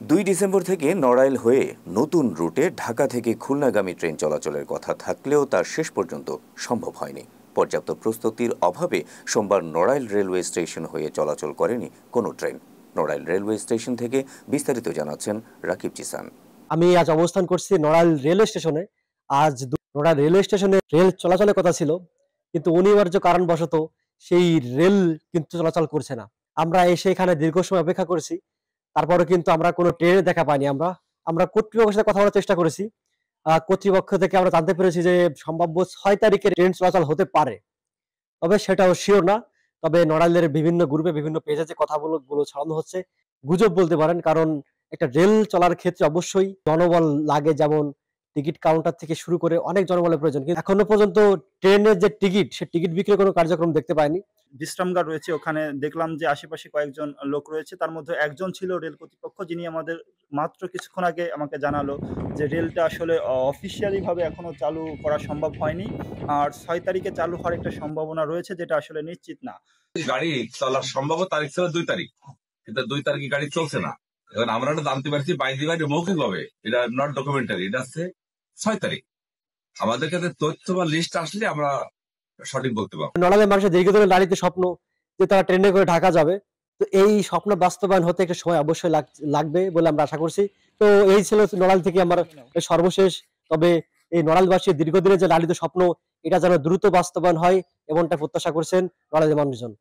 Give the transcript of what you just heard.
2 December থেকে নড়াইল হয়ে নতুন রুটে ঢাকা থেকে খুলনাগামী ট্রেন চলাচলের কথা থাকলেও তা শেষ পর্যন্ত সম্ভব হয়নি। পর্যাপ্ত প্রস্তুতির অভাবে সোমবার নড়াইল রেলওয়ে স্টেশন হয়ে চলাচল করেনি কোনো ট্রেন। নড়াইল রেলওয়ে স্টেশন থেকে বিস্তারিত জানাচ্ছেন রাকিব জিসান। আমি আজ অবস্থান করছি নড়াইল রেলওয়ে স্টেশনে। আজ নড়াইল রেলওয়ে স্টেশনে রেল চলাচলের কথা ছিল, কিন্তু অনিবার্য কারণবশত সেই রেল কিন্তু চলাচল করছে না। আমরা এসে এখানে দীর্ঘ সময় অপেক্ষা করেছি, তারপরে কিন্তু আমরা কোনো ট্রেনে দেখা পাইনি। আমরা কর্তৃপক্ষের সাথে কথা বলার চেষ্টা করেছি। কর্তৃপক্ষ থেকে আমরা জানতে পেরেছি যে সম্ভাব্য 6 তারিখে ট্রেন চলাচল হতে পারে, তবে সেটাও শিওর না। তবে নড়াইলের বিভিন্ন গ্রুপে বিভিন্ন পেজে যে কথাগুলো ছড়ানো হচ্ছে গুজব বলতে পারেন, কারণ একটা রেল চলার ক্ষেত্রে অবশ্যই জনবল লাগে, যেমন টিকিট কাউন্টার থেকে শুরু করে অনেক জনবলের প্রয়োজন। কিন্তু এখনো পর্যন্ত ট্রেনের যে টিকিট, সে টিকিট বিক্রির কোনো কার্যক্রম দেখতে পাইনি। বিশ্রামগার রয়েছে, ওখানে দেখলাম যে আশেপাশে কয়েকজন লোক রয়েছে, তার মধ্যে একজন ছিল রেল কর্তৃপক্ষ, যিনি আমাদের মাত্র কিছুক্ষণ আগে আমাকে জানালো যে রেলটা আসলে অফিসিয়ালি ভাবে এখনো চালু করা সম্ভব হয়নি, আর 6 তারিখে চালু হওয়ার একটা সম্ভাবনা রয়েছে, যেটা আসলে নিশ্চিত না। গাড়ি চলার সম্ভাব্য তারিখ ছিল 2 তারিখ, কিন্তু 2 তারিখে গাড়ি চলছে না। এখন আমরা জানতে পারছি বাইরে মৌখিক হবে, এটা নট ডকুমেন্টারি, এটা হচ্ছে 6 তারিখ। আমাদের কাছে তথ্য বা লিস্ট আসলে আমরা সঠিক বলতে পারবো। নড়াইলের মানুষের দীর্ঘদিনের লালিত স্বপ্ন যে তারা ট্রেনে করে ঢাকা যাবে, তো এই স্বপ্ন বাস্তবায়ন হতে একটা সময় অবশ্যই লাগবে বলে আমরা আশা করছি। তো এই ছিল নড়াইল থেকে আমার সর্বশেষ। তবে এই নড়াইলবাসীর দীর্ঘদিনের যে লালিত স্বপ্ন, এটা যেন দ্রুত বাস্তবায়ন হয় এমনটা প্রত্যাশা করছেন নড়াইলের মানুষজন।